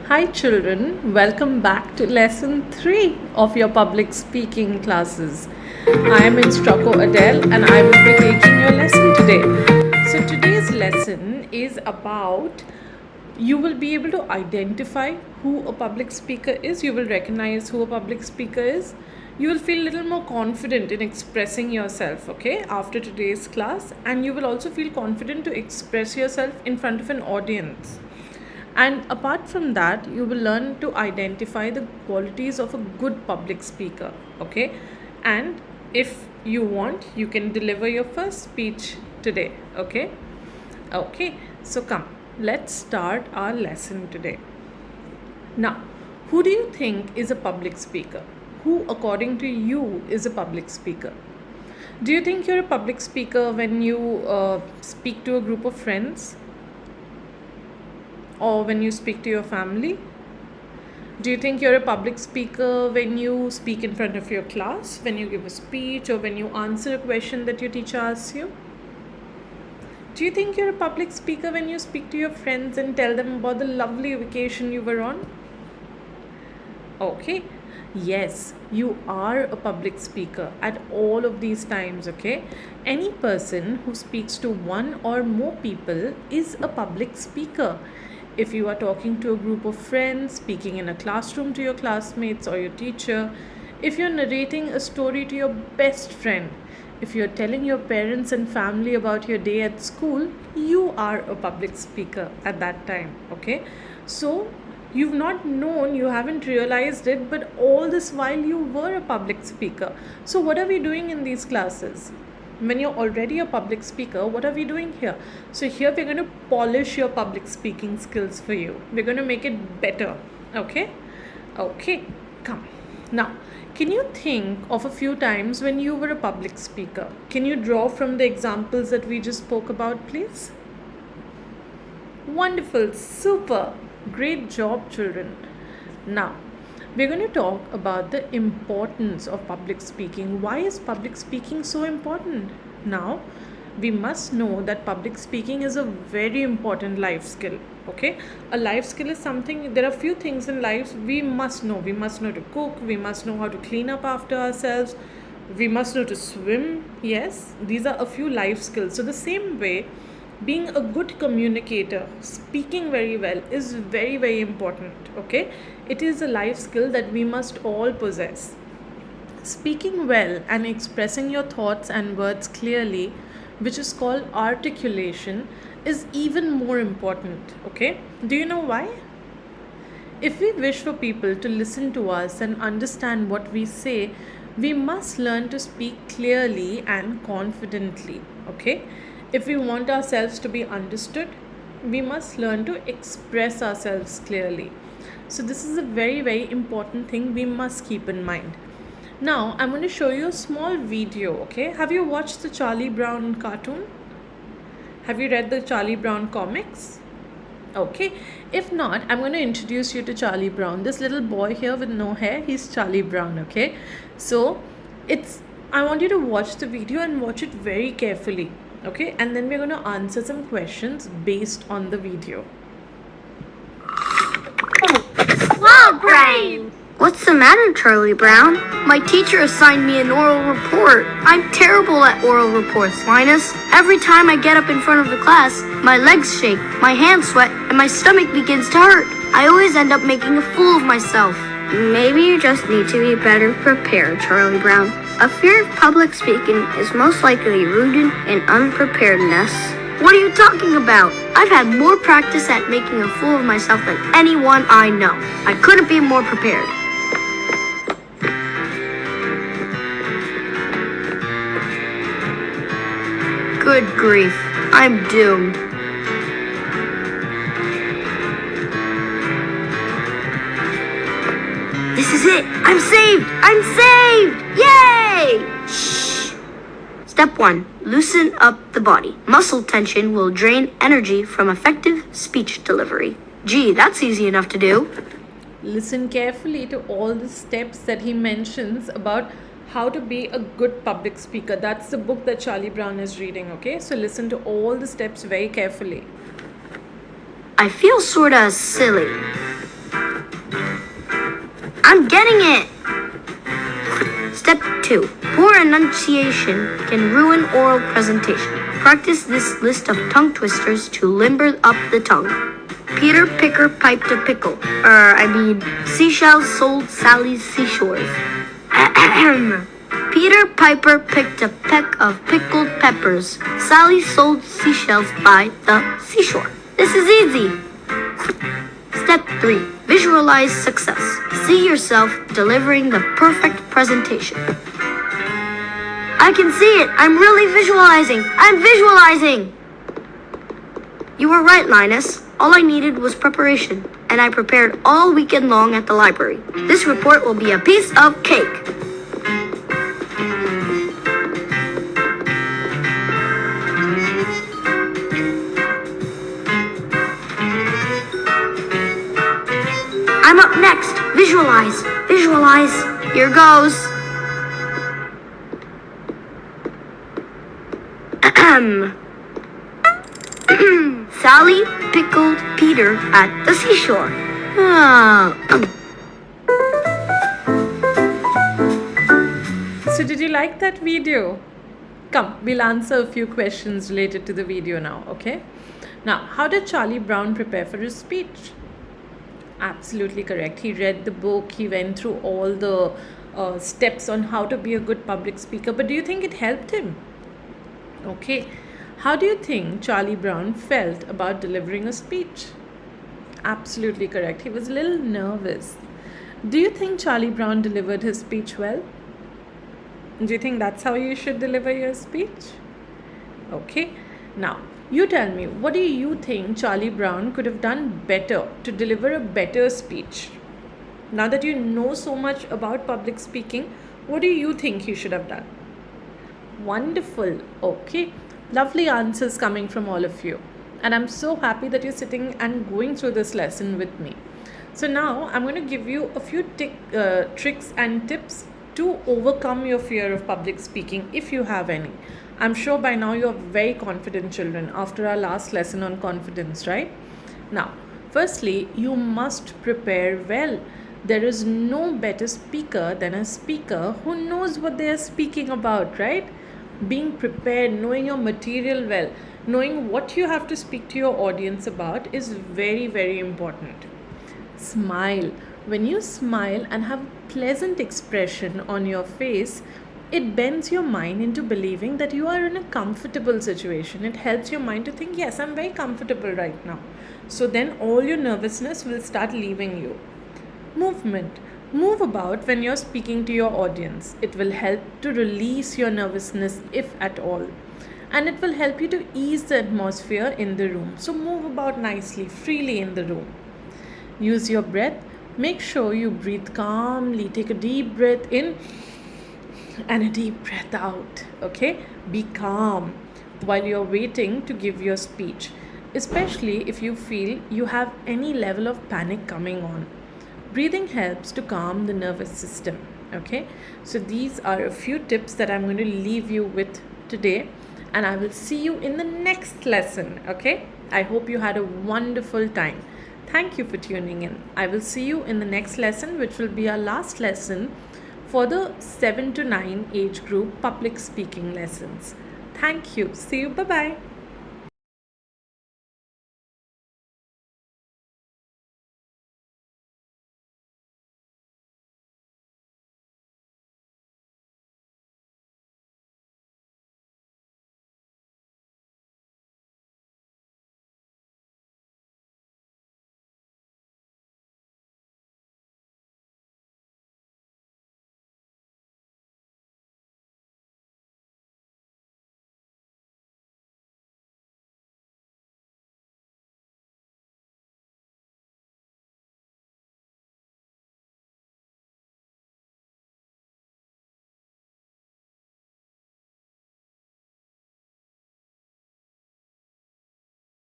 Hi, children. Welcome back to lesson 3 of your public speaking classes. I am instrucko Adele and I will be taking your lesson today. So, today's lesson is about you will be able to identify who a public speaker is, you will recognize who a public speaker is. You will feel a little more confident in expressing yourself, okay, after today's class, and you will also feel confident to express yourself in front of an audience. And apart from that, you will learn to identify the qualities of a good public speaker, okay? And if you want, you can deliver your first speech today, okay? Okay, so come, let's start our lesson today. Now, who do you think is a public speaker? Who, according to you, is a public speaker? Do you think you're a public speaker when you speak to a group of friends? Or when you speak to your family? Do you think you're a public speaker when you speak in front of your class, when you give a speech, or when you answer a question that your teacher asks you? Do you think you're a public speaker when you speak to your friends and tell them about the lovely vacation you were on? Okay, yes, you are a public speaker at all of these times, okay? Any person who speaks to one or more people is a public speaker. If you are talking to a group of friends, speaking in a classroom to your classmates or your teacher, if you're narrating a story to your best friend, if you're telling your parents and family about your day at school, you are a public speaker at that time, okay? So, you've not known, you haven't realized it, but all this while you were a public speaker. So, what are we doing in these classes? When you're already a public speaker, what are we doing here? So here we're going to polish your public speaking skills for you. We're going to make it better. Okay? Okay, come. Now, can you think of a few times when you were a public speaker? Can you draw from the examples that we just spoke about, please? Wonderful, super. Great job, children. Now, we're going to talk about the importance of public speaking. Why is public speaking so important? Now, we must know that public speaking is a very important life skill. Okay? A life skill is something, there are few things in life we must know. We must know to cook, we must know how to clean up after ourselves, we must know to swim. Yes, these are a few life skills. So, the same way, being a good communicator, speaking very well is very, very important. Okay, it is a life skill that we must all possess. Speaking well and expressing your thoughts and words clearly, which is called articulation, is even more important. Okay, do you know why? If we wish for people to listen to us and understand what we say, we must learn to speak clearly and confidently. Okay, if we want ourselves to be understood, we must learn to express ourselves clearly. So, this is a very, very important thing we must keep in mind. Now, I'm going to show you a small video, okay? Have you watched the Charlie Brown cartoon? Have you read the Charlie Brown comics? Okay, if not, I'm going to introduce you to Charlie Brown. This little boy here with no hair, he's Charlie Brown, okay? So, I want you to watch the video and watch it very carefully. Okay, and then we're going to answer some questions based on the video. Wow, brain! What's the matter, Charlie Brown? My teacher assigned me an oral report. I'm terrible at oral reports, Linus. Every time I get up in front of the class, my legs shake, my hands sweat, and my stomach begins to hurt. I always end up making a fool of myself. Maybe you just need to be better prepared, Charlie Brown. A fear of public speaking is most likely rooted in unpreparedness. What are you talking about? I've had more practice at making a fool of myself than anyone I know. I couldn't be more prepared. Good grief, I'm doomed. This is it! I'm saved! I'm saved! Yay! Shh! Step 1. Loosen up the body. Muscle tension will drain energy from effective speech delivery. Gee, that's easy enough to do. Listen carefully to all the steps that he mentions about how to be a good public speaker. That's the book that Charlie Brown is reading, okay? So listen to all the steps very carefully. I feel sorta silly. I'm getting it! Step 2. Poor enunciation can ruin oral presentation. Practice this list of tongue twisters to limber up the tongue. Peter Picker piped a pickle. Seashells sold Sally's seashores. Peter Piper picked a peck of pickled peppers. Sally sold seashells by the seashore. This is easy. Step 3. Visualize success. See yourself delivering the perfect presentation. I can see it. I'm really visualizing. I'm visualizing. You were right, Linus. All I needed was preparation, and I prepared all weekend long at the library. This report will be a piece of cake. I'm up next. Visualize. Visualize. Here goes. Sally pickled Peter at the seashore. So did you like that video? Come, we'll answer a few questions related to the video now, okay? Now, how did Charlie Brown prepare for his speech? Absolutely correct. He read the book, he went through all the steps on how to be a good public speaker. But do you think it helped him? Okay. How do you think Charlie Brown felt about delivering a speech? Absolutely correct. He was a little nervous. Do you think Charlie Brown delivered his speech well? Do you think that's how you should deliver your speech? Okay. Now, you tell me, what do you think Charlie Brown could have done better to deliver a better speech? Now that you know so much about public speaking, what do you think he should have done? Wonderful. Okay. Lovely answers coming from all of you. And I'm so happy that you're sitting and going through this lesson with me. So now I'm going to give you a few tricks and tips to overcome your fear of public speaking if you have any. I'm sure by now you're very confident children after our last lesson on confidence, right? Now, firstly, you must prepare well. There is no better speaker than a speaker who knows what they are speaking about, right? Being prepared, knowing your material well, knowing what you have to speak to your audience about is very, very important. Smile. When you smile and have a pleasant expression on your face, it bends your mind into believing that you are in a comfortable situation. It helps your mind to think, yes, I'm very comfortable right now. So then all your nervousness will start leaving you. Movement. Move about when you're speaking to your audience. It will help to release your nervousness, if at all. And it will help you to ease the atmosphere in the room. So move about nicely, freely in the room. Use your breath. Make sure you breathe calmly. Take a deep breath in and a deep breath out. Okay? Be calm while you're waiting to give your speech, especially if you feel you have any level of panic coming on. Breathing helps to calm the nervous system. Okay, so these are a few tips that I'm going to leave you with today, and I will see you in the next lesson. Okay, I hope you had a wonderful time. Thank you for tuning in. I will see you in the next lesson, which will be our last lesson for the 7 to 9 age group public speaking lessons. Thank you. See you. Bye bye.